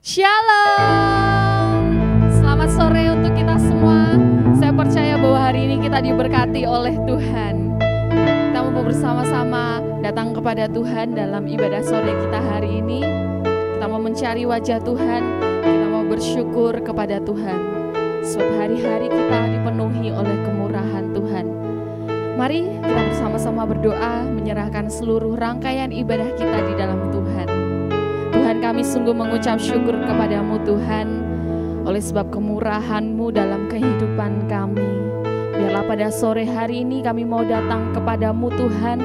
Shalom. Selamat sore untuk kita semua. Saya percaya bahwa hari ini kita diberkati oleh Tuhan. Kita mau bersama-sama datang kepada Tuhan dalam ibadah sore kita hari ini. Kita mau mencari wajah Tuhan. Kita mau bersyukur kepada Tuhan. Sebab hari-hari kita dipenuhi oleh kemurahan Tuhan. Mari kita bersama-sama berdoa, menyerahkan seluruh rangkaian ibadah kita di dalam Tuhan. Tuhan, kami sungguh mengucap syukur kepadamu Tuhan, oleh sebab kemurahan-Mu dalam kehidupan kami. Biarlah pada sore hari ini kami mau datang kepadamu Tuhan.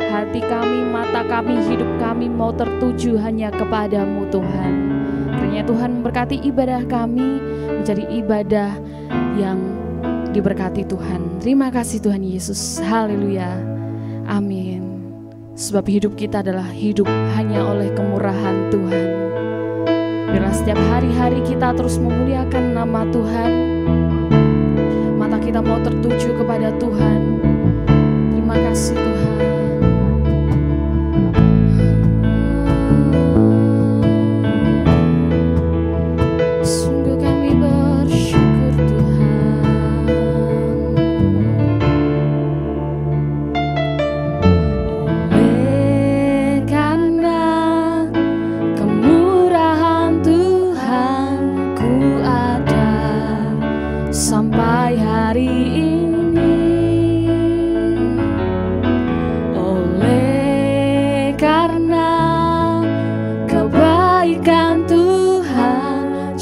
Hati kami, mata kami, hidup kami mau tertuju hanya kepadamu Tuhan. Kiranya Tuhan memberkati ibadah kami menjadi ibadah yang diberkati Tuhan. Terima kasih Tuhan Yesus. Haleluya. Amin. Sebab hidup kita adalah hidup hanya oleh kemurahan Tuhan. Biarlah setiap hari-hari kita terus memuliakan nama Tuhan. Mata kita mau tertuju kepada Tuhan. Terima kasih Tuhan.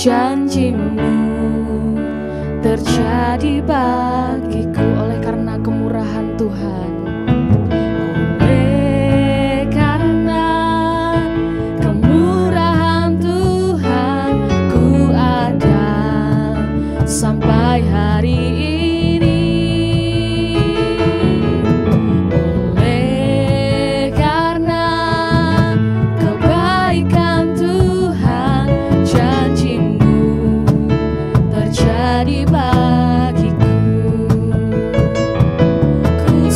Janji-Mu terjadi bagiku oleh karena kemurahan Tuhan. Oleh karena kemurahan Tuhan, ku ada sampai hari ini. Oleh karena kebaikan Tuhan, janji-Mu jadi bagiku, ku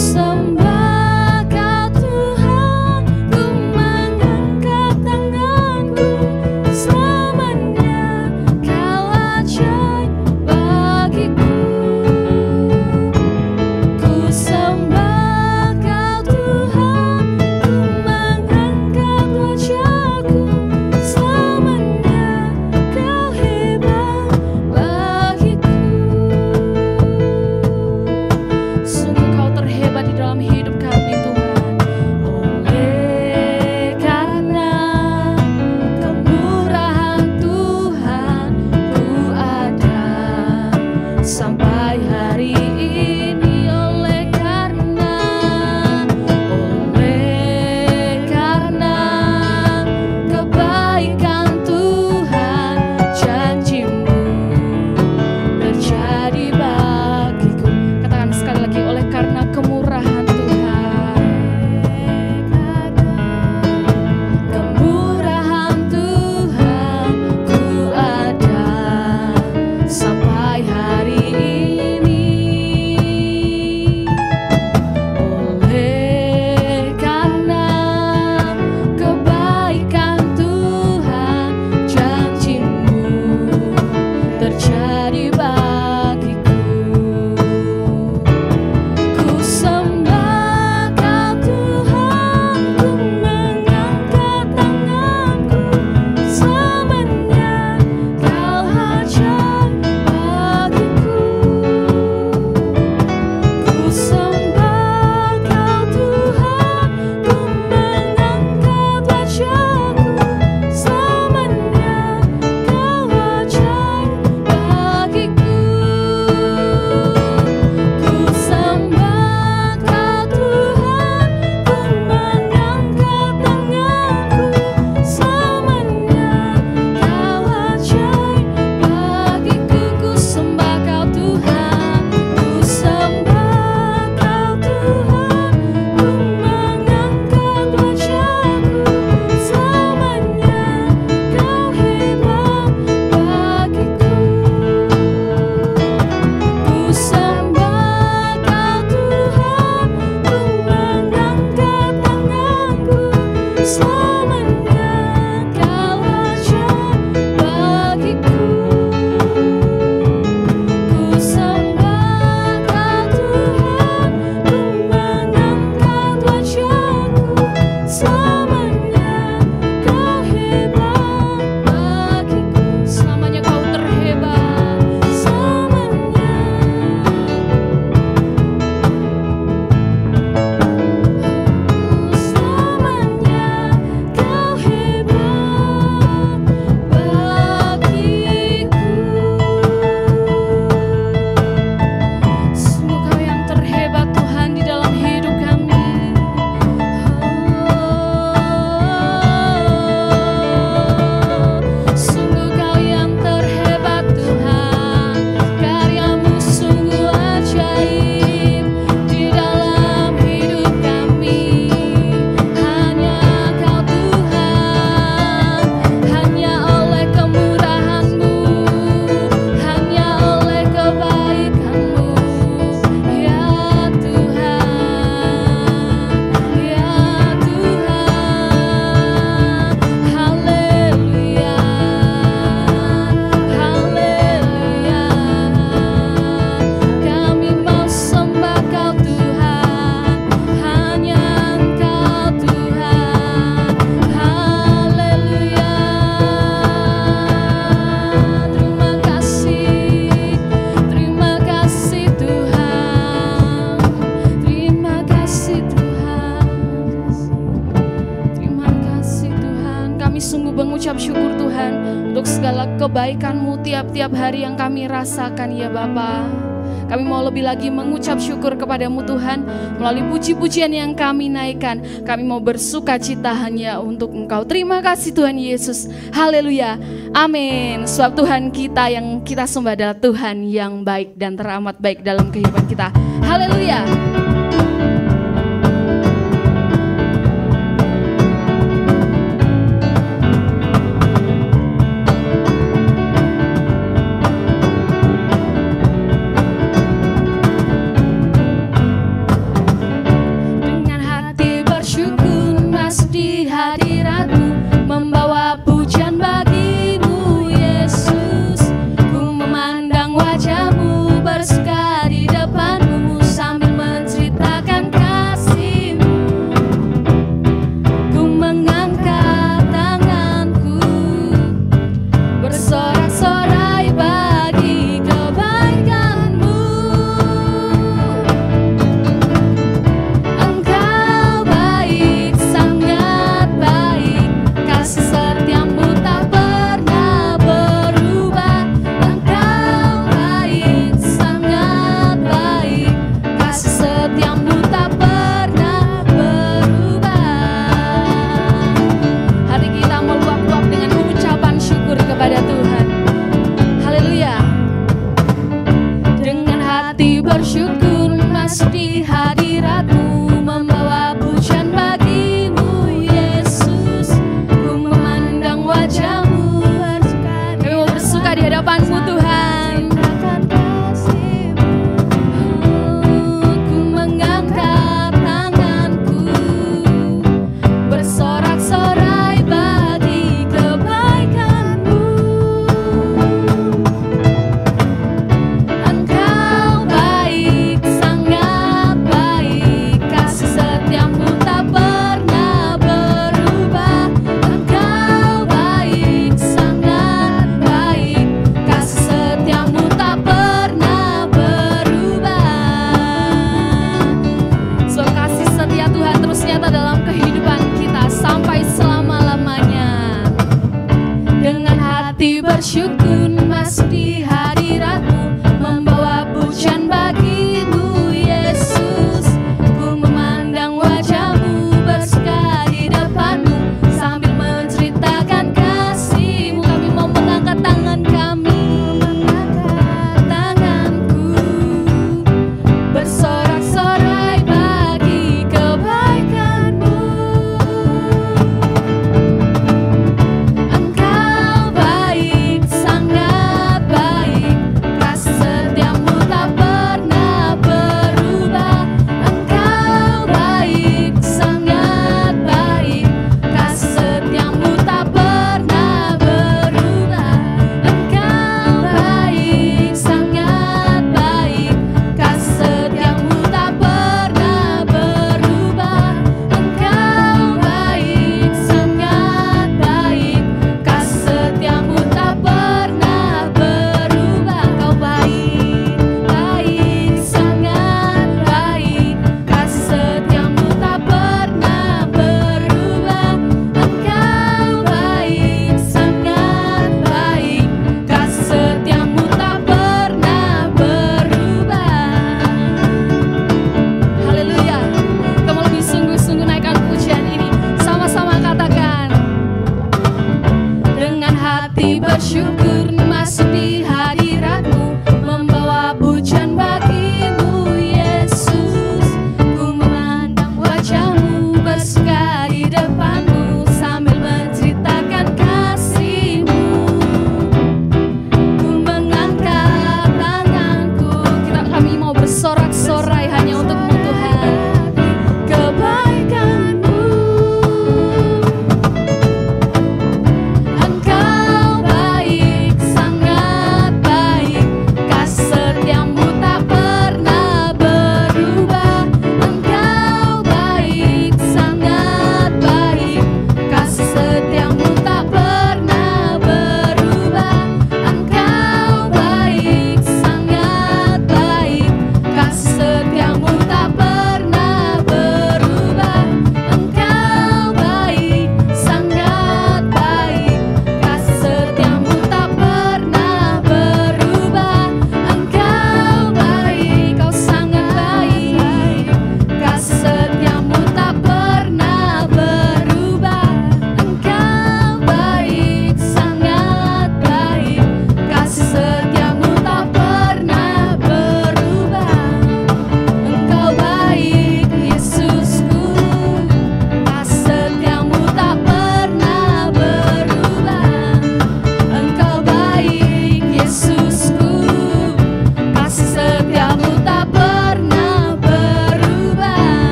kami sungguh mengucap syukur Tuhan untuk segala kebaikan-Mu tiap-tiap hari yang kami rasakan ya Bapa. Kami mau lebih lagi mengucap syukur kepadamu Tuhan, melalui puji-pujian yang kami naikkan. Kami mau bersuka cita hanya untuk Engkau. Terima kasih Tuhan Yesus. Haleluya. Amin. Sebab Tuhan kita yang kita sembah adalah Tuhan yang baik dan teramat baik dalam kehidupan kita. Haleluya. Bersuka di depanmu sambil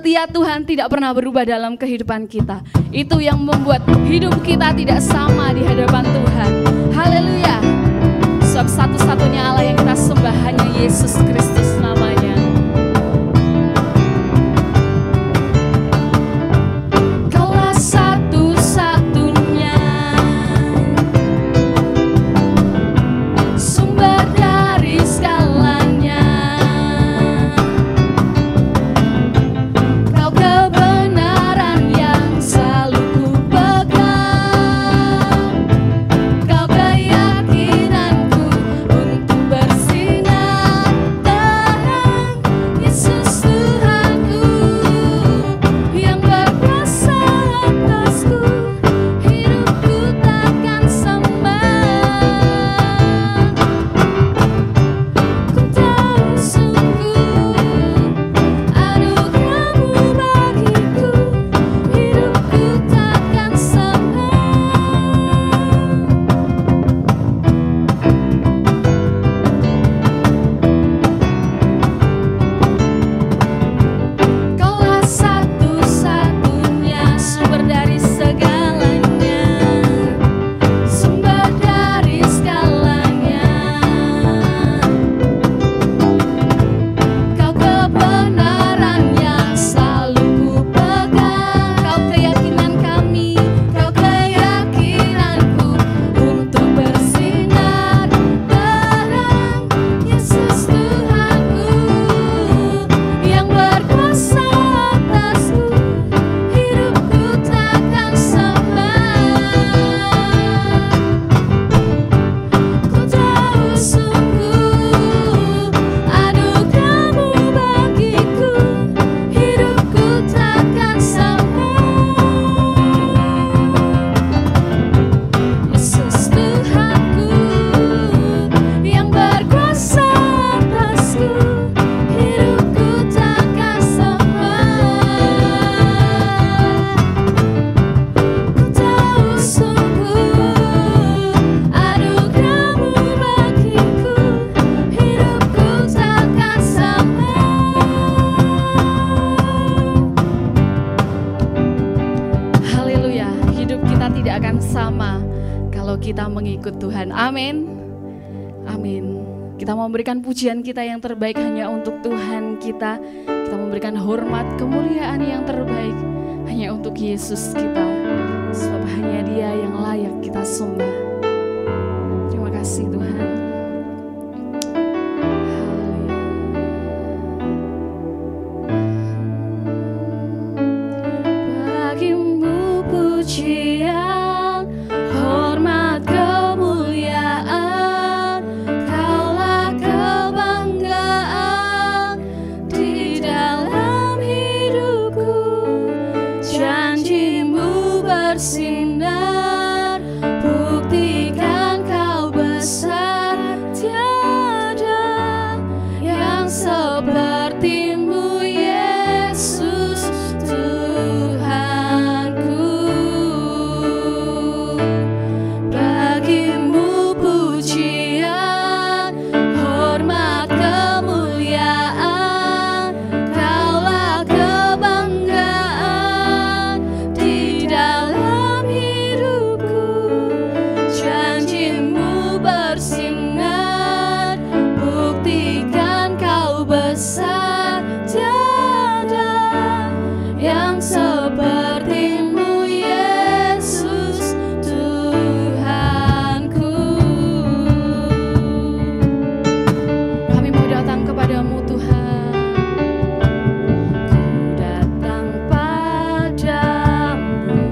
setia Tuhan tidak pernah berubah dalam kehidupan kita. Itu yang membuat hidup kita tidak sama di hadapan Tuhan. Haleluya. Sebab satu-satunya Allah yang kita sembah hanya Yesus Kristus namanya. Kaulah satu-satunya sumber dari segalanya. Kau kebenaran yang selalu ku pegang. Kau keyakinanku untuk bersinar terang. Yesus Tuhanku yang berkuasa atasku, hidupku takkan sembah. Ku tahu sungguh anugerah-Mu bagiku, hidupku takkan sembah. Kaulah satu-satunya sumber dari segalanya, sumber dari segalanya. Kau kebenaran yang selalu ku pegang. Kau keyakinan kami, kau keyakinanku untuk bersinar terang. Yesus Tuhanku yang berkuasa atasku, hidupku takkan sembah. Ku tahu sungguh anugerah-Mu bagiku, hidupku takkan sembah. Yesus Tuhanku yang berkuasa atasku, hidupku takkan sembah. Ku tahu sungguh anugerah-Mu bagiku, hidupku takkan sembah. Haleluya, hidup kita tidak akan sama kalau kita mengikut Tuhan. Amin. Amin. Kita memberikan pujian kita yang terbaik hanya untuk Tuhan kita. Kita memberikan hormat, kemuliaan yang terbaik hanya untuk Yesus kita. Sebab hanya Dia yang layak kita sembah. Terima kasih Tuhan. Bagimu pujian, hormat, kemuliaan. Kaulah kebanggaan di dalam hidupku. Janji-Mu bersinar, buktikan Kau besar. Tiada yang seperti-Mu, Yesus Tuhanku. Bagimu pujian, hormat, kemuliaan. Kaulah kebanggaan di dalam hidupku. Janji-Mu bersinar, buktikan Kau besar. Tiada yang seperti-Mu, Yesus Tuhanku. Kami mau datang kepada-Mu Tuhan. Ku datang padamu,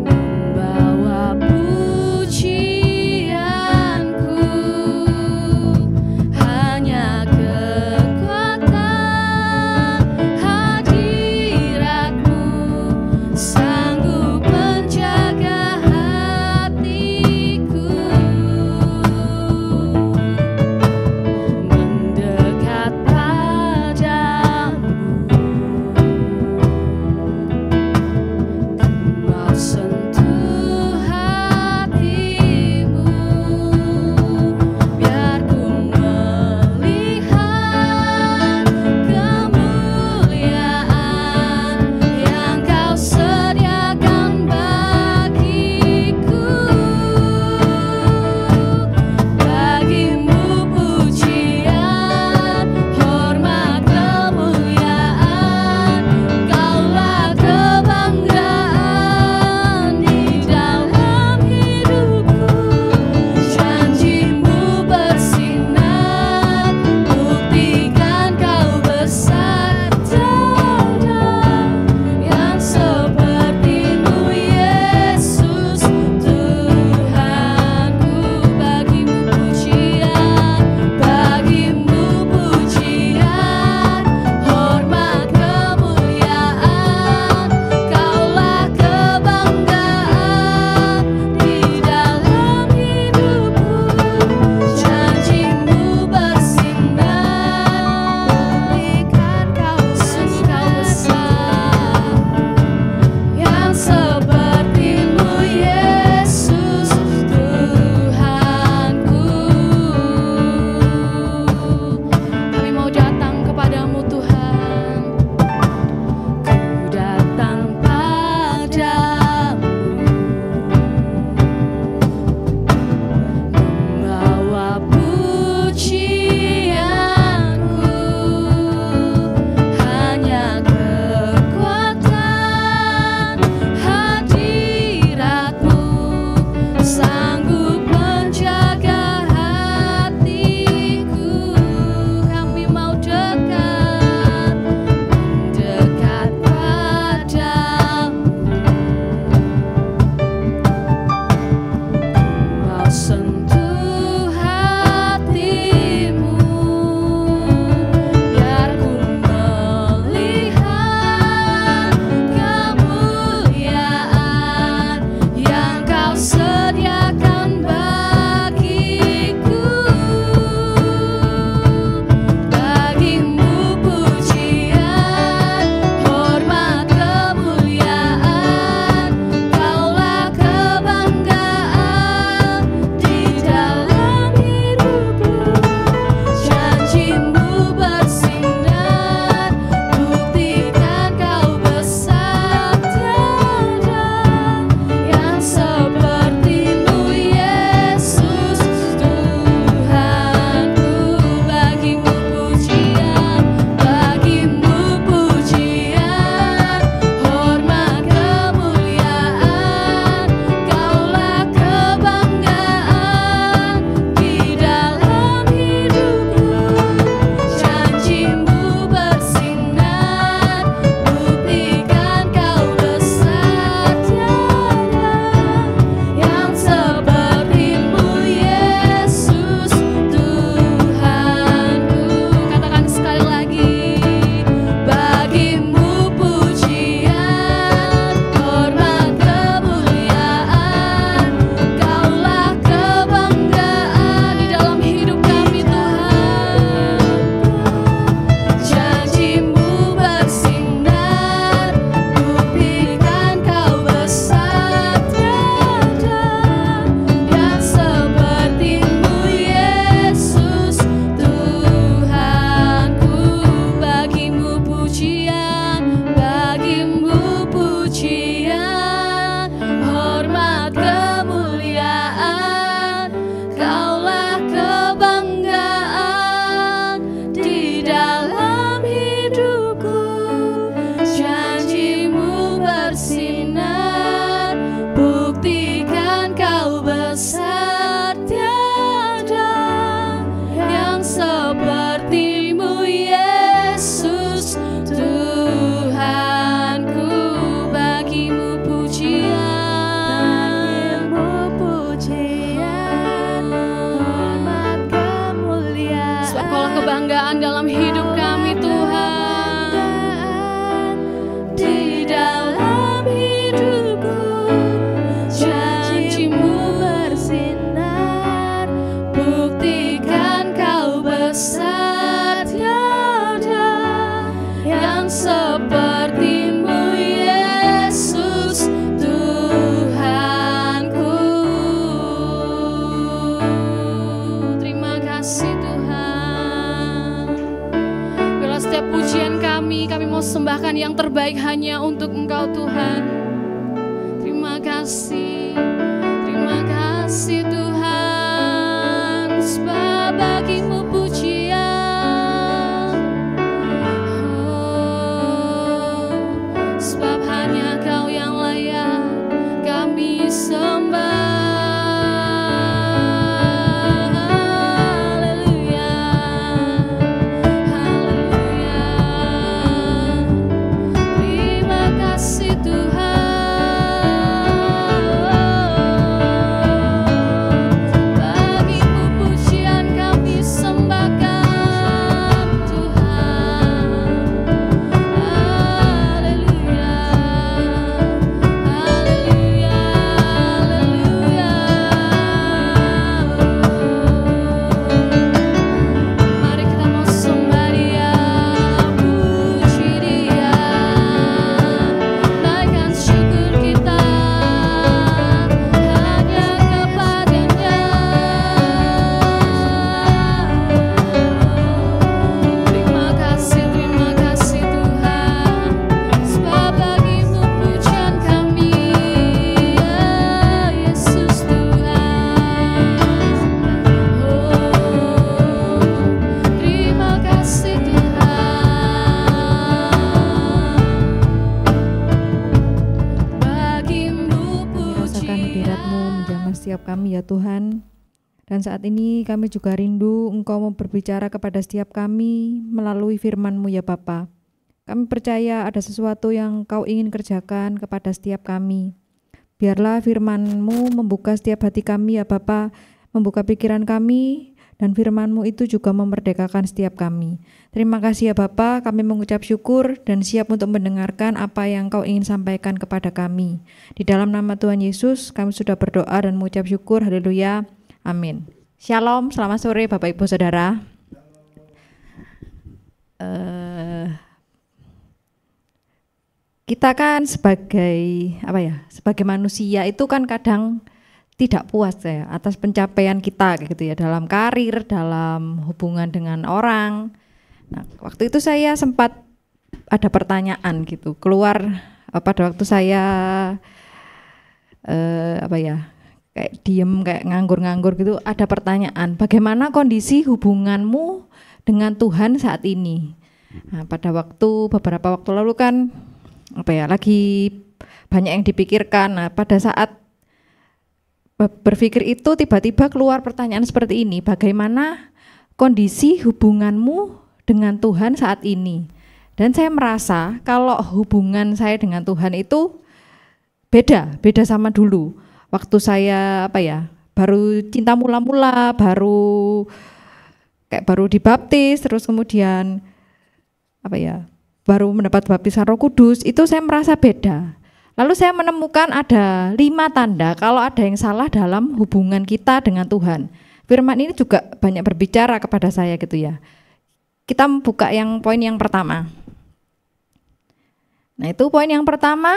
membawa pujianku, hanya kekuatan seperti-Mu Yesus Tuhanku. Terima kasih Tuhan. Bila setiap pujian kami mau sembahkan yang terbaik hanya untuk Engkau Tuhan. Terima kasih Tuhan, sebab bagi-Mu pujian, sebab hanya Kau yang layak kami sembah. Haleluya, haleluya. Terima kasih Tuhan. Setiap kami ya Tuhan, dan saat ini kami juga rindu Engkau mau berbicara kepada setiap kami melalui firman-Mu ya Bapa. Kami percaya ada sesuatu yang Kau ingin kerjakan kepada setiap kami. Biarlah firman-Mu membuka setiap hati kami ya Bapa, membuka pikiran kami, dan firman-Mu itu juga memerdekakan setiap kami. Terima kasih ya Bapa, kami mengucap syukur dan siap untuk mendengarkan apa yang Kau ingin sampaikan kepada kami. Di dalam nama Tuhan Yesus kami sudah berdoa dan mengucap syukur. Haleluya, amin. Shalom, selamat sore Bapak Ibu Saudara. Kita kan sebagai sebagai manusia itu kan kadang tidak puas ya atas pencapaian kita gitu ya, dalam karir, dalam hubungan dengan orang. Nah, waktu itu saya sempat ada pertanyaan gitu keluar pada waktu saya kayak diem, kayak nganggur-nganggur gitu. Ada pertanyaan, bagaimana kondisi hubunganmu dengan Tuhan saat ini? Nah, pada beberapa waktu lalu kan lagi banyak yang dipikirkan. Nah, pada saat berpikir itu tiba-tiba keluar pertanyaan seperti ini, bagaimana kondisi hubunganmu dengan Tuhan saat ini? Dan saya merasa kalau hubungan saya dengan Tuhan itu beda sama dulu. Waktu saya baru cinta mula-mula, baru dibaptis, terus kemudian baru mendapat baptisan Roh Kudus, itu saya merasa beda. Lalu saya menemukan ada 5 tanda kalau ada yang salah dalam hubungan kita dengan Tuhan. Firman ini juga banyak berbicara kepada saya gitu ya. Kita buka poin yang pertama. Nah, itu poin yang pertama,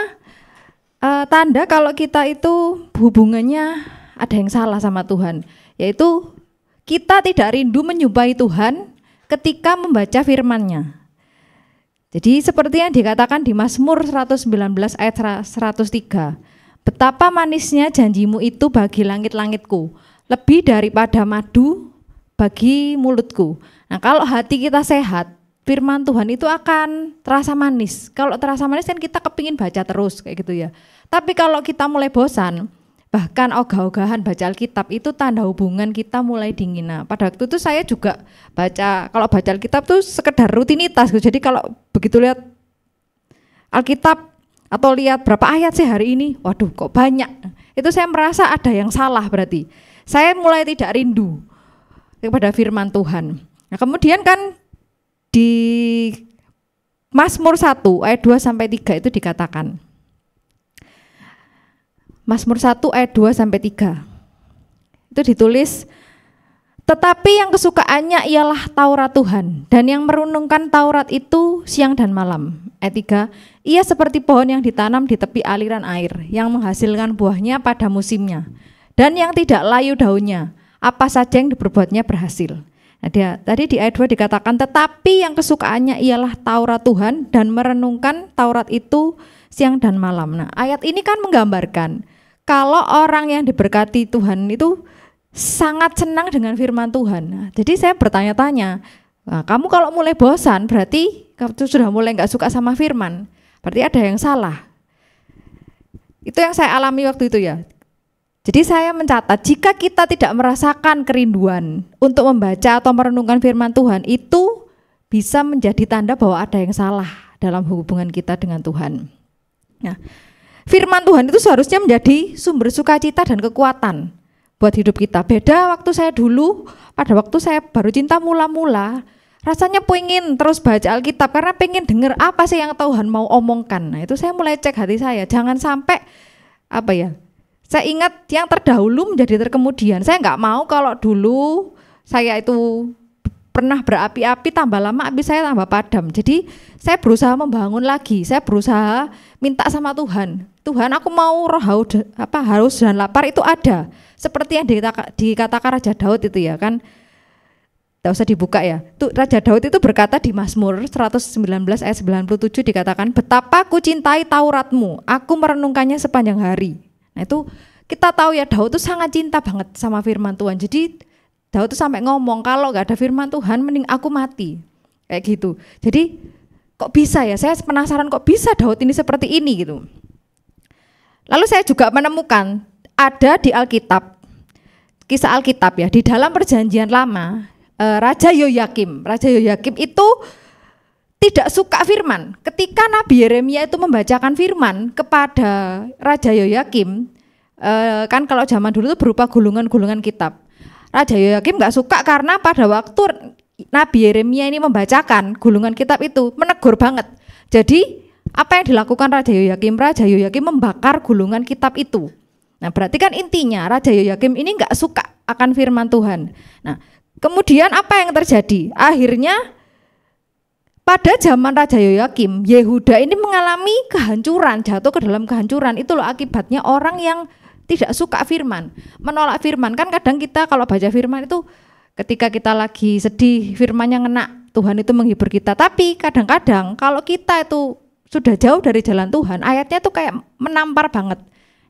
tanda kalau kita itu hubungannya ada yang salah sama Tuhan, yaitu kita tidak rindu menyubai Tuhan ketika membaca firman-Nya. Jadi seperti yang dikatakan di Mazmur 119 ayat 103, betapa manisnya janjimu itu bagi langit-langitku, lebih daripada madu bagi mulutku. Nah, kalau hati kita sehat, firman Tuhan itu akan terasa manis. Kalau terasa manis kan kita kepingin baca terus kayak gitu ya. Tapi kalau kita mulai bosan, bahkan ogah-ogahan baca Alkitab, itu tanda hubungan kita mulai dingin. Nah, pada waktu itu saya juga kalau baca Alkitab tuh sekedar rutinitas. Jadi kalau begitu lihat Alkitab atau lihat berapa ayat sih hari ini, waduh kok banyak. Itu saya merasa ada yang salah berarti. Saya mulai tidak rindu kepada firman Tuhan. Nah, kemudian kan di Mazmur 1 ayat 2 sampai 3 itu dikatakan. Mazmur 1 ayat 2 sampai 3. Itu ditulis, tetapi yang kesukaannya ialah Taurat Tuhan, dan yang merenungkan Taurat itu siang dan malam. ayat 3, ia seperti pohon yang ditanam di tepi aliran air, yang menghasilkan buahnya pada musimnya, dan yang tidak layu daunnya, apa saja yang diperbuatnya berhasil. Nah, tadi di ayat 2 dikatakan, tetapi yang kesukaannya ialah Taurat Tuhan dan merenungkan Taurat itu siang dan malam. Nah, ayat ini kan menggambarkan kalau orang yang diberkati Tuhan itu sangat senang dengan firman Tuhan. Nah, jadi saya bertanya-tanya, nah, kamu kalau mulai bosan berarti kamu sudah mulai nggak suka sama firman, berarti ada yang salah. Itu yang saya alami waktu itu ya. Jadi saya mencatat, jika kita tidak merasakan kerinduan untuk membaca atau merenungkan firman Tuhan, itu bisa menjadi tanda bahwa ada yang salah dalam hubungan kita dengan Tuhan. Nah, firman Tuhan itu seharusnya menjadi sumber sukacita dan kekuatan buat hidup kita. Beda waktu saya dulu, pada waktu saya baru cinta mula-mula, rasanya pengen terus baca Alkitab karena pengen dengar apa sih yang Tuhan mau omongkan. Nah, itu saya mulai cek hati saya, jangan sampai saya ingat yang terdahulu menjadi terkemudian. Saya nggak mau kalau dulu saya itu pernah berapi-api, tambah lama api saya tambah padam. Jadi saya berusaha membangun lagi, saya berusaha minta sama Tuhan. Tuhan, aku mau roh haus dan lapar itu ada. Seperti yang dikatakan Raja Daud itu ya kan. Tidak usah dibuka ya. Raja Daud itu berkata di Mazmur 119 ayat 97 dikatakan, betapa ku cintai Tauratmu, aku merenungkannya sepanjang hari. Nah itu kita tahu ya, Daud itu sangat cinta banget sama firman Tuhan. Jadi Daud itu sampai ngomong, kalau gak ada firman Tuhan mending aku mati. Kayak gitu. Jadi kok bisa ya, saya penasaran kok bisa Daud ini seperti ini gitu. Lalu saya juga menemukan ada di Alkitab, kisah Alkitab ya, di dalam perjanjian lama, Raja Yoyakim itu tidak suka firman. Ketika Nabi Yeremia itu membacakan firman kepada Raja Yoyakim, kan kalau zaman dulu itu berupa gulungan-gulungan kitab. Raja Yoyakim nggak suka karena pada waktu Nabi Yeremia ini membacakan gulungan kitab itu menegur banget. Jadi apa yang dilakukan Raja Yoyakim? Raja Yoyakim membakar gulungan kitab itu. Nah berarti kan intinya Raja Yoyakim ini nggak suka akan firman Tuhan. Nah kemudian apa yang terjadi? Akhirnya pada zaman Raja Yoyakim, Yehuda ini mengalami kehancuran, jatuh ke dalam kehancuran. Itu loh akibatnya orang yang tidak suka firman, menolak firman. Kan kadang kita kalau baca firman itu ketika kita lagi sedih, firmannya ngena, Tuhan itu menghibur kita. Tapi kadang-kadang kalau kita itu sudah jauh dari jalan Tuhan, ayatnya tuh kayak menampar banget.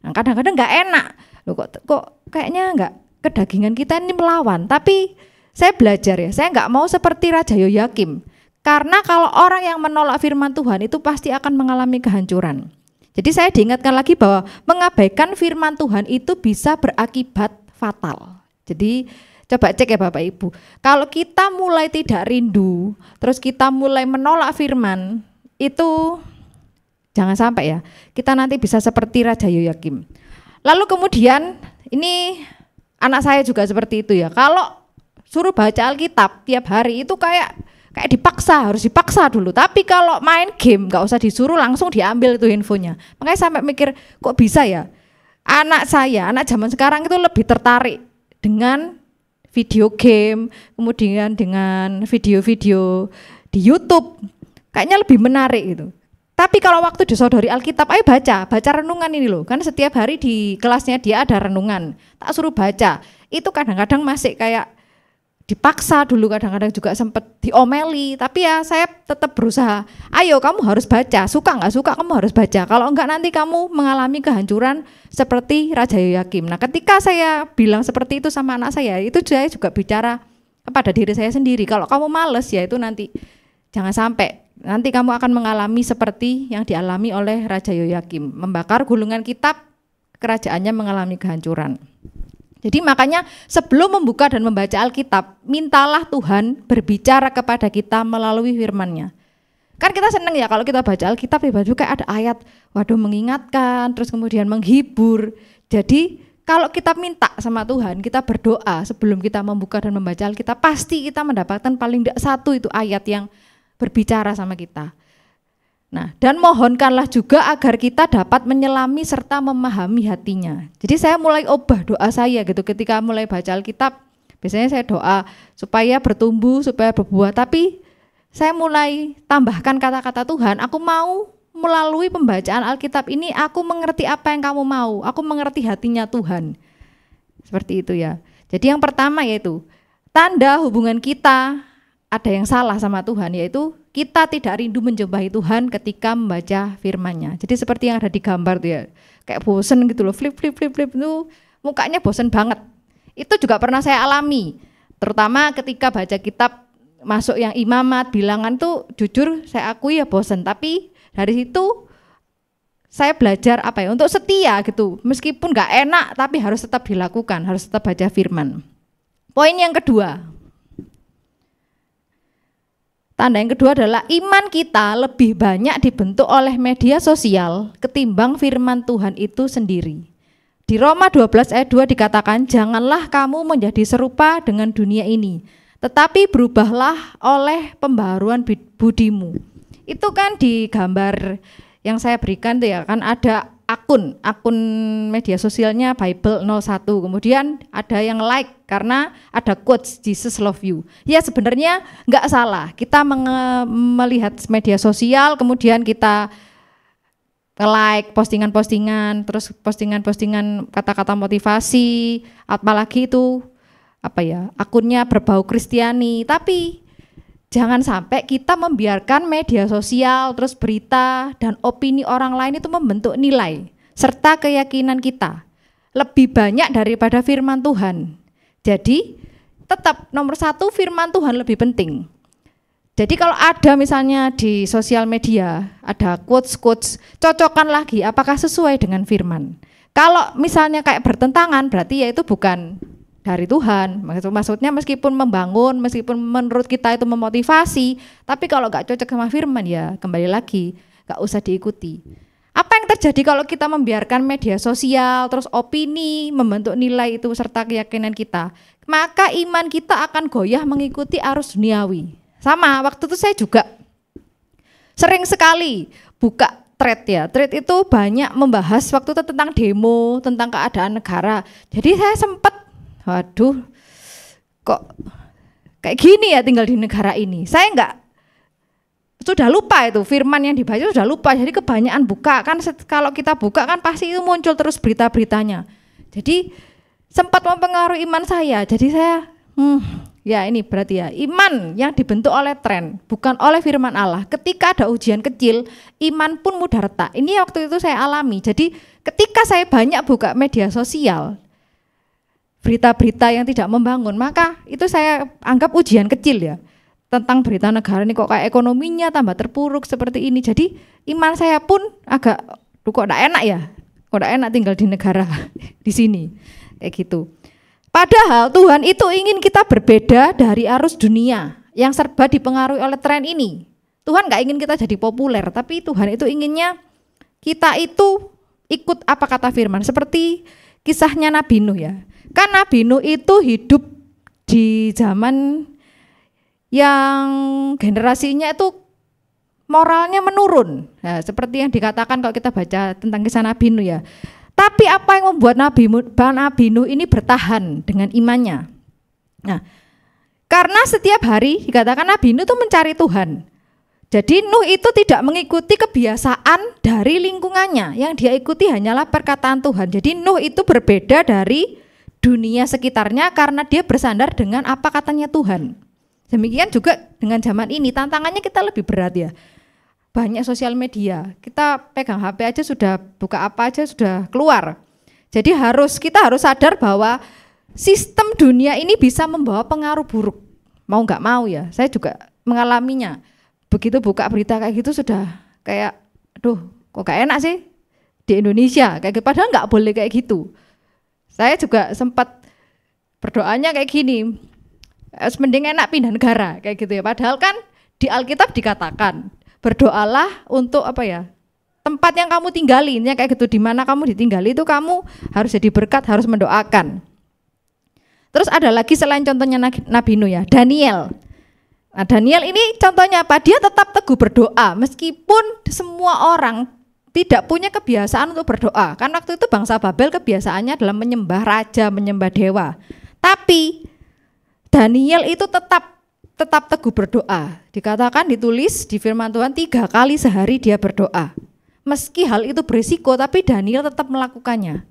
Nah, kadang-kadang nggak enak, loh kok kayaknya nggak, kedagingan kita ini melawan. Tapi saya belajar ya, saya nggak mau seperti Raja Yoyakim. Karena kalau orang yang menolak firman Tuhan itu pasti akan mengalami kehancuran. Jadi saya diingatkan lagi bahwa mengabaikan firman Tuhan itu bisa berakibat fatal. Jadi coba cek ya Bapak Ibu. Kalau kita mulai tidak rindu, terus kita mulai menolak firman, itu jangan sampai ya, kita nanti bisa seperti Raja Yoyakim. Lalu kemudian ini anak saya juga seperti itu ya. Kalau suruh baca Alkitab tiap hari itu kayak dipaksa, harus dipaksa dulu. Tapi kalau main game nggak usah disuruh, langsung diambil itu infonya. Makanya sampai mikir kok bisa ya, anak zaman sekarang itu lebih tertarik dengan video game, kemudian dengan video-video di YouTube, kayaknya lebih menarik itu. Tapi kalau waktu disodori Alkitab, ayo baca renungan ini loh. Kan setiap hari di kelasnya dia ada renungan, tak suruh baca. Itu kadang-kadang masih kayak dipaksa dulu, kadang-kadang juga sempat diomeli, tapi ya saya tetap berusaha, ayo kamu harus baca, suka nggak suka kamu harus baca, kalau enggak nanti kamu mengalami kehancuran seperti Raja Yoyakim. Nah ketika saya bilang seperti itu sama anak saya, itu saya juga bicara kepada diri saya sendiri, kalau kamu males ya itu nanti jangan sampai, nanti kamu akan mengalami seperti yang dialami oleh Raja Yoyakim, membakar gulungan kitab, kerajaannya mengalami kehancuran. Jadi makanya sebelum membuka dan membaca Alkitab, mintalah Tuhan berbicara kepada kita melalui firman-Nya. Kan kita seneng ya kalau kita baca Alkitab, tiba-tiba kayak ada ayat, waduh mengingatkan, terus kemudian menghibur. Jadi kalau kita minta sama Tuhan, kita berdoa sebelum kita membuka dan membaca Alkitab, pasti kita mendapatkan paling tidak satu itu ayat yang berbicara sama kita. Nah, dan mohonkanlah juga agar kita dapat menyelami serta memahami hatinya. Jadi saya mulai ubah doa saya gitu ketika mulai baca Alkitab. Biasanya saya doa supaya bertumbuh, supaya berbuah. Tapi saya mulai tambahkan kata-kata Tuhan, aku mau melalui pembacaan Alkitab ini aku mengerti apa yang kamu mau, aku mengerti hatinya Tuhan. Seperti itu ya. Jadi yang pertama yaitu tanda hubungan kita ada yang salah sama Tuhan, yaitu kita tidak rindu menjumpai Tuhan ketika membaca firman-Nya. Jadi seperti yang ada di gambar tuh ya, kayak bosen gitu loh, flip itu mukanya bosen banget. Itu juga pernah saya alami, terutama ketika baca kitab masuk yang imamat, bilangan tuh jujur saya akui ya bosen, tapi dari situ saya belajar apa ya, untuk setia gitu, meskipun nggak enak tapi harus tetap dilakukan, harus tetap baca firman. Poin yang kedua, tanda yang kedua adalah iman kita lebih banyak dibentuk oleh media sosial ketimbang firman Tuhan itu sendiri. Di Roma 12 ayat 2 dikatakan, janganlah kamu menjadi serupa dengan dunia ini, tetapi berubahlah oleh pembaharuan budimu. Itu kan di gambar yang saya berikan tuh ya, kan ada akun media sosialnya Bible 01, kemudian ada yang like karena ada quotes Jesus love you. Ya sebenarnya nggak salah kita melihat media sosial, kemudian kita like postingan-postingan, terus postingan-postingan kata-kata motivasi, apalagi itu apa ya, akunnya berbau Kristiani. Tapi jangan sampai kita membiarkan media sosial, terus berita dan opini orang lain itu membentuk nilai serta keyakinan kita lebih banyak daripada firman Tuhan. Jadi tetap nomor satu, firman Tuhan lebih penting. Jadi kalau ada misalnya di sosial media ada quotes, cocokkan lagi apakah sesuai dengan firman. Kalau misalnya kayak bertentangan, berarti ya itu bukan dari Tuhan. Maksudnya meskipun membangun, meskipun menurut kita itu memotivasi, tapi kalau nggak cocok sama firman ya kembali lagi nggak usah diikuti. Apa yang terjadi kalau kita membiarkan media sosial, terus opini membentuk nilai itu serta keyakinan kita? Maka iman kita akan goyah mengikuti arus duniawi. Sama, waktu itu saya juga sering sekali buka thread ya. Thread itu banyak membahas waktu itu tentang demo, tentang keadaan negara. Jadi saya sempat, waduh, kok kayak gini ya tinggal di negara ini. Saya sudah lupa itu firman yang dibaca, sudah lupa. Jadi kebanyakan buka kan, kalau kita buka kan pasti itu muncul terus berita-beritanya. Jadi sempat mempengaruhi iman saya. Jadi saya ya ini berarti ya iman yang dibentuk oleh tren, bukan oleh firman Allah. Ketika ada ujian kecil, iman pun mudah retak. Ini waktu itu saya alami. Jadi ketika saya banyak buka media sosial, berita-berita yang tidak membangun, maka itu saya anggap ujian kecil ya. Tentang berita negara ini kok kayak ekonominya tambah terpuruk seperti ini. Jadi iman saya pun agak, kok enggak enak ya, kok enggak enak tinggal di negara di sini, kayak gitu. Padahal Tuhan itu ingin kita berbeda dari arus dunia yang serba dipengaruhi oleh tren ini. Tuhan gak ingin kita jadi populer, tapi Tuhan itu inginnya kita itu ikut apa kata firman. Seperti kisahnya Nabi Nuh ya. Kan Nabi Nuh itu hidup di zaman yang generasinya itu moralnya menurun. Nah, seperti yang dikatakan kalau kita baca tentang kisah Nabi Nuh ya. Tapi apa yang membuat Nabi Nuh ini bertahan dengan imannya? Nah, karena setiap hari dikatakan Nabi Nuh itu mencari Tuhan. Jadi Nuh itu tidak mengikuti kebiasaan dari lingkungannya. Yang dia ikuti hanyalah perkataan Tuhan. Jadi Nuh itu berbeda dari dunia sekitarnya karena dia bersandar dengan apa katanya Tuhan. Demikian juga dengan zaman ini, tantangannya kita lebih berat ya. Banyak sosial media, kita pegang HP aja sudah, buka apa aja sudah keluar. Jadi kita harus sadar bahwa sistem dunia ini bisa membawa pengaruh buruk. Mau nggak mau ya, saya juga mengalaminya. Begitu buka berita kayak gitu sudah kayak, aduh kok gak enak sih di Indonesia, kayak gitu. Padahal nggak boleh kayak gitu. Saya juga sempat berdoanya kayak gini, mending enak pindah negara kayak gitu ya. Padahal kan di Alkitab dikatakan, berdoalah untuk apa ya, tempat yang kamu tinggali, ya kayak gitu, di mana kamu ditinggali itu kamu harus jadi berkat, harus mendoakan. Terus ada lagi selain contohnya Nabi Nuh ya, Daniel. Nah, Daniel ini contohnya apa? Dia tetap teguh berdoa meskipun semua orang tidak punya kebiasaan untuk berdoa. Kan waktu itu bangsa Babel kebiasaannya adalah menyembah raja, menyembah dewa. Tapi Daniel itu tetap tetap teguh berdoa. Dikatakan ditulis di firman Tuhan 3 kali sehari dia berdoa. Meski hal itu berisiko, tapi Daniel tetap melakukannya.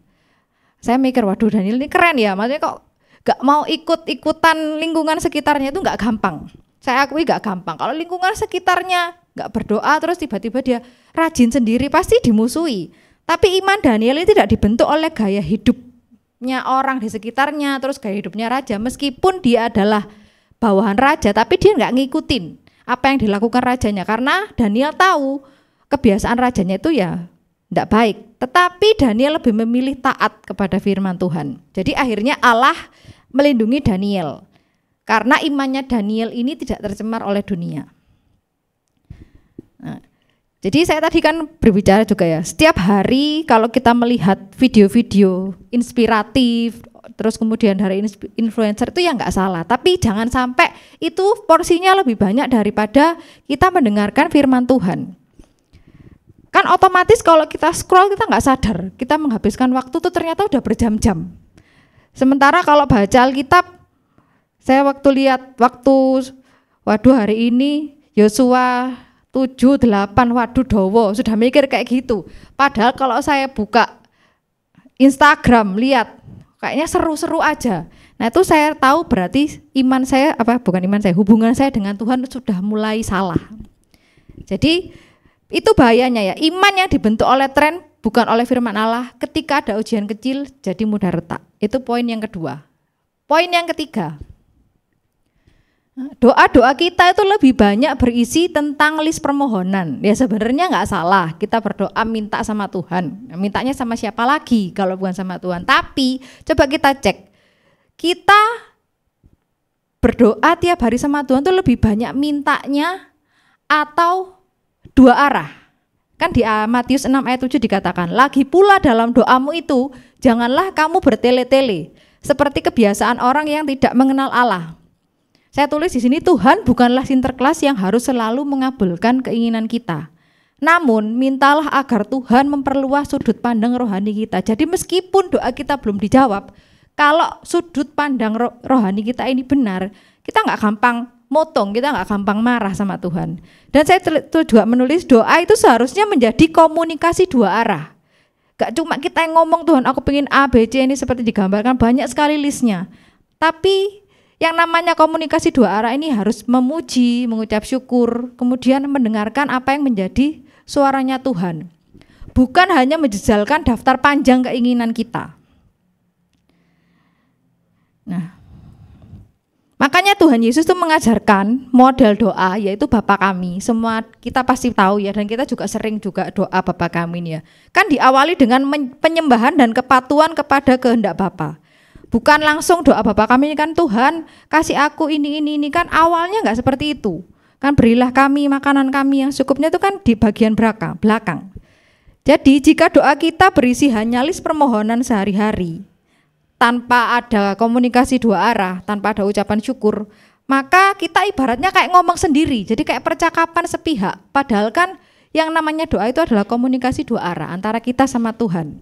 Saya mikir, waduh Daniel ini keren ya, maksudnya kok gak mau ikut-ikutan lingkungan sekitarnya itu gak gampang. Saya akui gak gampang. Kalau lingkungan sekitarnya gak berdoa terus tiba-tiba dia rajin sendiri, pasti dimusuhi. Tapi iman Daniel ini tidak dibentuk oleh gaya hidupnya orang di sekitarnya, terus gaya hidupnya raja. Meskipun dia adalah bawahan raja, tapi dia nggak ngikutin apa yang dilakukan rajanya, karena Daniel tahu kebiasaan rajanya itu ya tidak baik. Tetapi Daniel lebih memilih taat kepada firman Tuhan. Jadi akhirnya Allah melindungi Daniel karena imannya Daniel ini tidak tercemar oleh dunia. Nah, jadi saya tadi kan berbicara juga ya, setiap hari kalau kita melihat video-video inspiratif, terus kemudian dari influencer itu ya nggak salah, tapi jangan sampai itu porsinya lebih banyak daripada kita mendengarkan firman Tuhan. Kan otomatis kalau kita scroll kita nggak sadar, kita menghabiskan waktu tuh ternyata udah berjam-jam. Sementara kalau baca Alkitab, saya waduh hari ini Yosua 7, 8, waduh dowo, sudah mikir kayak gitu. Padahal kalau saya buka Instagram, lihat kayaknya seru-seru aja. Nah itu saya tahu berarti hubungan saya dengan Tuhan sudah mulai salah. Jadi itu bahayanya ya, iman yang dibentuk oleh tren bukan oleh firman Allah, ketika ada ujian kecil jadi mudah retak. Itu poin yang kedua. Poin yang ketiga, doa-doa kita itu lebih banyak berisi tentang list permohonan. Ya sebenarnya nggak salah, kita berdoa minta sama Tuhan. Mintanya sama siapa lagi kalau bukan sama Tuhan. Tapi coba kita cek, kita berdoa tiap hari sama Tuhan itu lebih banyak mintanya atau dua arah. Kan di Matius 6 ayat 7 dikatakan, lagi pula dalam doamu itu janganlah kamu bertele-tele seperti kebiasaan orang yang tidak mengenal Allah. Saya tulis di sini, Tuhan bukanlah Sinterklas yang harus selalu mengabulkan keinginan kita. Namun mintalah agar Tuhan memperluas sudut pandang rohani kita. Jadi meskipun doa kita belum dijawab, kalau sudut pandang rohani kita ini benar, kita nggak gampang motong, kita nggak gampang marah sama Tuhan. Dan saya juga menulis doa itu seharusnya menjadi komunikasi dua arah. Gak cuma kita yang ngomong, Tuhan aku pengen A, B, C ini seperti digambarkan, banyak sekali listnya. Tapi yang namanya komunikasi dua arah ini harus memuji, mengucap syukur, kemudian mendengarkan apa yang menjadi suaranya Tuhan. Bukan hanya menjejalkan daftar panjang keinginan kita. Nah, makanya Tuhan Yesus itu mengajarkan model doa, yaitu Bapa kami. Semua kita pasti tahu ya, dan kita juga sering juga doa Bapa kami ini ya. Kan diawali dengan penyembahan dan kepatuhan kepada kehendak Bapa. Bukan langsung doa Bapa kami ini kan, Tuhan kasih aku ini kan awalnya nggak seperti itu. Kan berilah kami makanan kami yang cukupnya, itu kan di bagian belakang. Jadi jika doa kita berisi hanya list permohonan sehari-hari, tanpa ada komunikasi dua arah, tanpa ada ucapan syukur, maka kita ibaratnya kayak ngomong sendiri, jadi kayak percakapan sepihak. Padahal kan yang namanya doa itu adalah komunikasi dua arah antara kita sama Tuhan.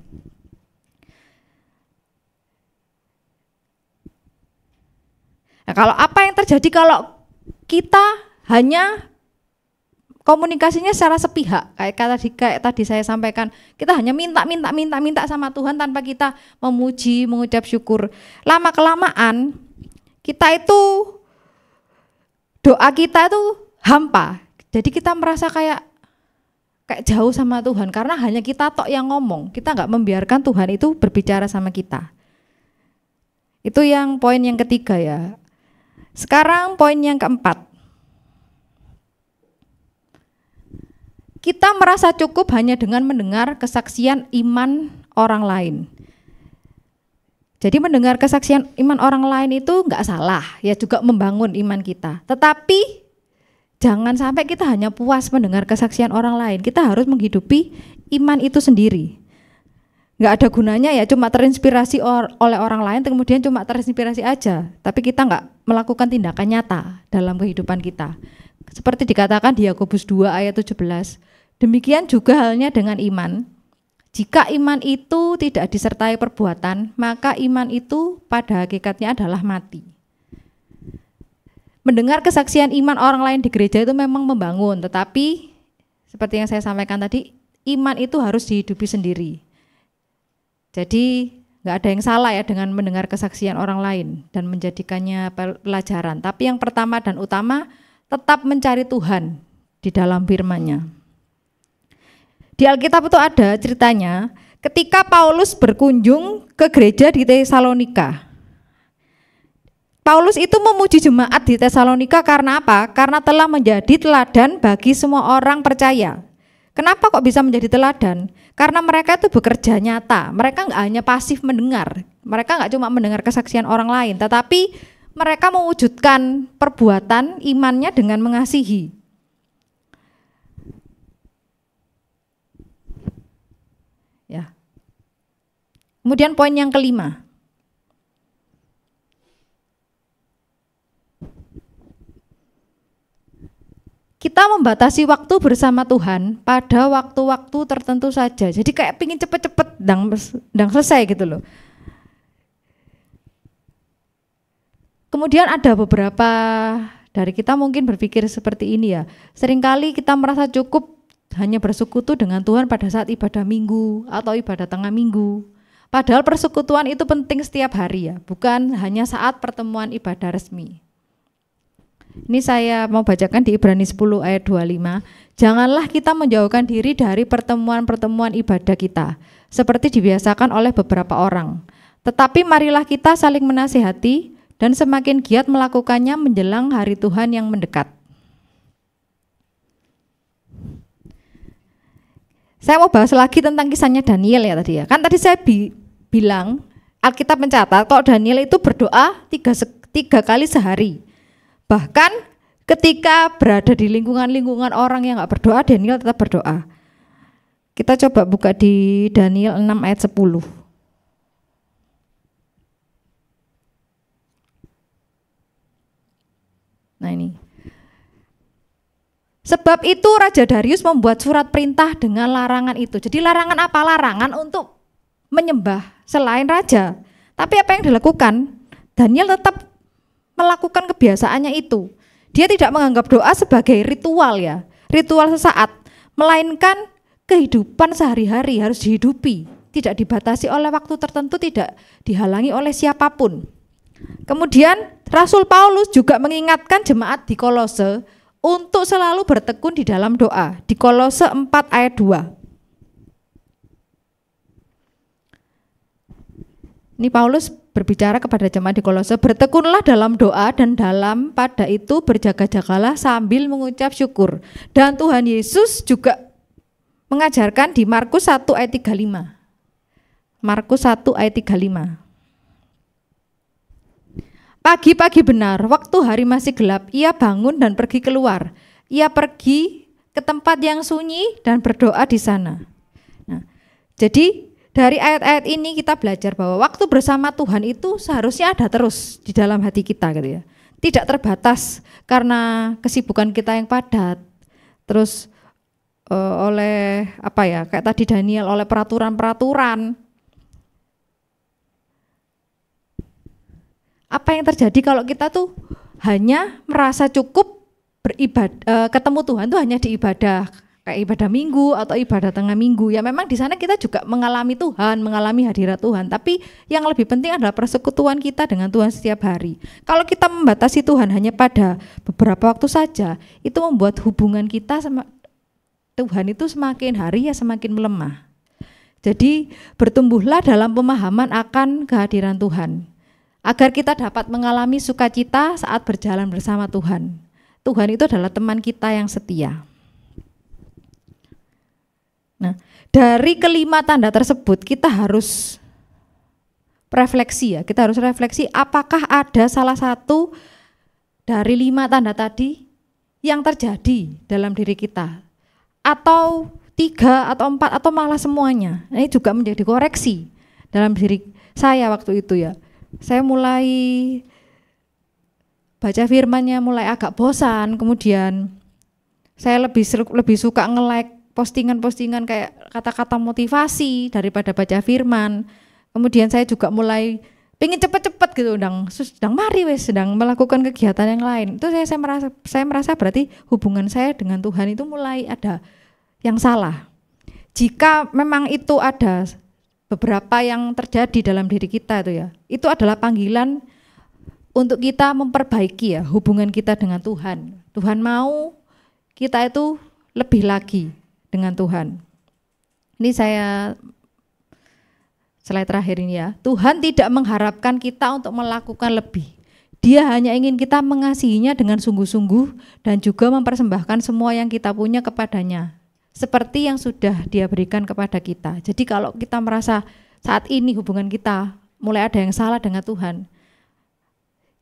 Nah, kalau apa yang terjadi kalau kita hanya komunikasinya secara sepihak, kayak tadi saya sampaikan, kita hanya minta sama Tuhan tanpa kita memuji, mengucap syukur. Lama kelamaan kita itu, doa kita itu hampa. Jadi kita merasa kayak jauh sama Tuhan karena hanya kita tok yang ngomong. Kita nggak membiarkan Tuhan itu berbicara sama kita. Itu yang poin yang ketiga ya. Sekarang poin yang keempat. Kita merasa cukup hanya dengan mendengar kesaksian iman orang lain. Jadi mendengar kesaksian iman orang lain itu enggak salah, ya juga membangun iman kita. Tetapi jangan sampai kita hanya puas mendengar kesaksian orang lain. Kita harus menghidupi iman itu sendiri. Enggak ada gunanya ya cuma terinspirasi oleh orang lain, kemudian cuma terinspirasi aja, tapi kita enggak melakukan tindakan nyata dalam kehidupan kita. Seperti dikatakan di Yakobus 2 ayat 17, demikian juga halnya dengan iman. Jika iman itu tidak disertai perbuatan, maka iman itu pada hakikatnya adalah mati. mendengar kesaksian iman orang lain di gereja itu memang membangun, tetapi seperti yang saya sampaikan tadi, iman itu harus dihidupi sendiri. Jadi nggak ada yang salah ya dengan mendengar kesaksian orang lain dan menjadikannya pelajaran. Tapi yang pertama dan utama, tetap mencari Tuhan di dalam firman-Nya. Di Alkitab itu ada ceritanya ketika Paulus berkunjung ke gereja di Tesalonika. Paulus itu memuji jemaat di Tesalonika karena apa? Karena telah menjadi teladan bagi semua orang percaya. Kenapa kok bisa menjadi teladan? Karena mereka itu bekerja nyata. Mereka nggak hanya pasif mendengar. Mereka nggak cuma mendengar kesaksian orang lain, tetapi mereka mewujudkan perbuatan imannya dengan mengasihi. Ya. Kemudian poin yang kelima. Kita membatasi waktu bersama Tuhan pada waktu-waktu tertentu saja. Jadi kayak pingin cepet-cepet dan selesai gitu loh. Kemudian ada beberapa dari kita mungkin berpikir seperti ini ya. Seringkali kita merasa cukup hanya bersekutu dengan Tuhan pada saat ibadah minggu atau ibadah tengah minggu. Padahal persekutuan itu penting setiap hari ya, bukan hanya saat pertemuan ibadah resmi. Ini saya mau bacakan di Ibrani 10 ayat 25. Janganlah kita menjauhkan diri dari pertemuan-pertemuan ibadah kita, seperti dibiasakan oleh beberapa orang. Tetapi marilah kita saling menasihati dan semakin giat melakukannya menjelang hari Tuhan yang mendekat. Saya mau bahas lagi tentang kisahnya Daniel ya tadi ya. Kan tadi saya bilang Alkitab mencatat kalau Daniel itu berdoa tiga kali sehari. Bahkan ketika berada di lingkungan orang yang nggak berdoa, Daniel tetap berdoa. Kita coba buka di Daniel 6 ayat 10. Nah ini. Sebab itu Raja Darius membuat surat perintah dengan larangan itu. Jadi larangan apa? Larangan untuk menyembah selain raja. Tapi apa yang dilakukan? Daniel tetap melakukan kebiasaannya itu. Dia tidak menganggap doa sebagai ritual ya, ritual sesaat, melainkan kehidupan sehari-hari harus dihidupi, tidak dibatasi oleh waktu tertentu, tidak dihalangi oleh siapapun. Kemudian Rasul Paulus juga mengingatkan jemaat di Kolose untuk selalu bertekun di dalam doa, di Kolose 4 ayat 2. Ini Paulus berbicara kepada jemaat di Kolose, bertekunlah dalam doa dan dalam pada itu berjaga-jagalah sambil mengucap syukur. Dan Tuhan Yesus juga mengajarkan di Markus 1 ayat 35. Markus 1 ayat 35. Pagi-pagi benar, waktu hari masih gelap, ia bangun dan pergi keluar. Ia pergi ke tempat yang sunyi dan berdoa di sana. Nah, jadi dari ayat-ayat ini kita belajar bahwa waktu bersama Tuhan itu seharusnya ada terus di dalam hati kita gitu ya. Tidak terbatas karena kesibukan kita yang padat. Terus oleh apa ya, kayak tadi Daniel, oleh peraturan-peraturan. Apa yang terjadi kalau kita tuh hanya merasa cukup beribadah, ketemu Tuhan tuh hanya di ibadah kayak ibadah minggu atau ibadah tengah minggu, ya memang di sana kita juga mengalami Tuhan, mengalami hadirat Tuhan, tapi yang lebih penting adalah persekutuan kita dengan Tuhan setiap hari. Kalau kita membatasi Tuhan hanya pada beberapa waktu saja, itu membuat hubungan kita sama Tuhan itu semakin hari ya semakin melemah. Jadi bertumbuhlah dalam pemahaman akan kehadiran Tuhan, agar kita dapat mengalami sukacita saat berjalan bersama Tuhan. Tuhan itu adalah teman kita yang setia. Nah, dari kelima tanda tersebut kita harus refleksi ya, kita harus refleksi apakah ada salah satu dari 5 tanda tadi yang terjadi dalam diri kita, atau 3 atau 4 atau malah semuanya. Ini juga menjadi koreksi dalam diri saya waktu itu ya. Saya mulai baca firman-Nya mulai agak bosan, kemudian saya lebih suka nge-like postingan-postingan kayak kata-kata motivasi daripada baca firman. Kemudian saya juga mulai pengen cepet-cepet gitu, sedang mari wes, sedang melakukan kegiatan yang lain. Itu saya merasa berarti hubungan saya dengan Tuhan itu mulai ada yang salah. Jika memang itu ada beberapa yang terjadi dalam diri kita itu adalah panggilan untuk kita memperbaiki hubungan kita dengan Tuhan. Tuhan mau kita itu lebih lagi dengan Tuhan. Ini slide terakhir ini Tuhan tidak mengharapkan kita untuk melakukan lebih. Dia hanya ingin kita mengasihinya dengan sungguh-sungguh dan juga mempersembahkan semua yang kita punya kepadanya, seperti yang sudah Dia berikan kepada kita. Jadi kalau kita merasa saat ini hubungan kita mulai ada yang salah dengan Tuhan,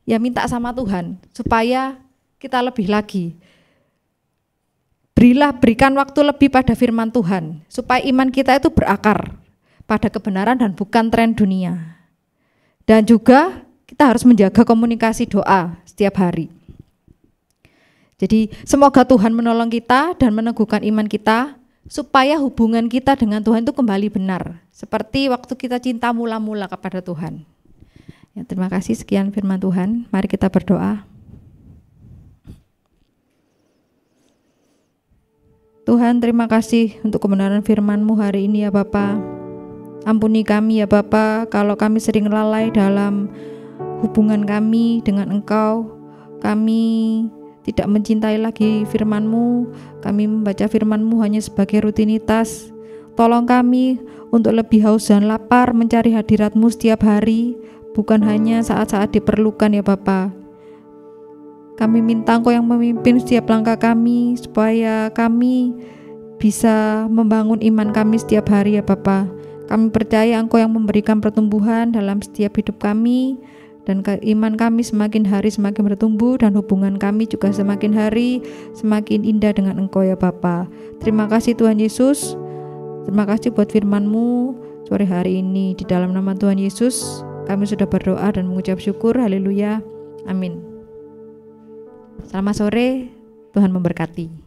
ya minta sama Tuhan supaya kita lebih lagi. Berikan waktu lebih pada firman Tuhan, supaya iman kita itu berakar pada kebenaran dan bukan tren dunia. Dan juga kita harus menjaga komunikasi doa setiap hari. Jadi semoga Tuhan menolong kita dan meneguhkan iman kita, supaya hubungan kita dengan Tuhan itu kembali benar, seperti waktu kita cinta mula-mula kepada Tuhan. Ya, terima kasih, sekian firman Tuhan. Mari kita berdoa. Tuhan, terima kasih untuk kebenaran firman-Mu hari ini ya Bapa. Ampuni kami ya Bapa, kalau kami sering lalai dalam hubungan kami dengan Engkau. Kami tidak mencintai lagi firman-Mu, kami membaca firman-Mu hanya sebagai rutinitas. Tolong kami untuk lebih haus dan lapar mencari hadirat-Mu setiap hari, bukan hanya saat-saat diperlukan ya Bapa. Kami minta Engkau yang memimpin setiap langkah kami, supaya kami bisa membangun iman kami setiap hari ya Bapa. Kami percaya Engkau yang memberikan pertumbuhan dalam setiap hidup kami, dan iman kami semakin hari semakin bertumbuh, dan hubungan kami juga semakin hari semakin indah dengan Engkau ya Bapa. Terima kasih Tuhan Yesus. Terima kasih buat firman-Mu sore hari ini. Di dalam nama Tuhan Yesus kami sudah berdoa dan mengucap syukur. Haleluya. Amin. Selamat sore, Tuhan memberkati.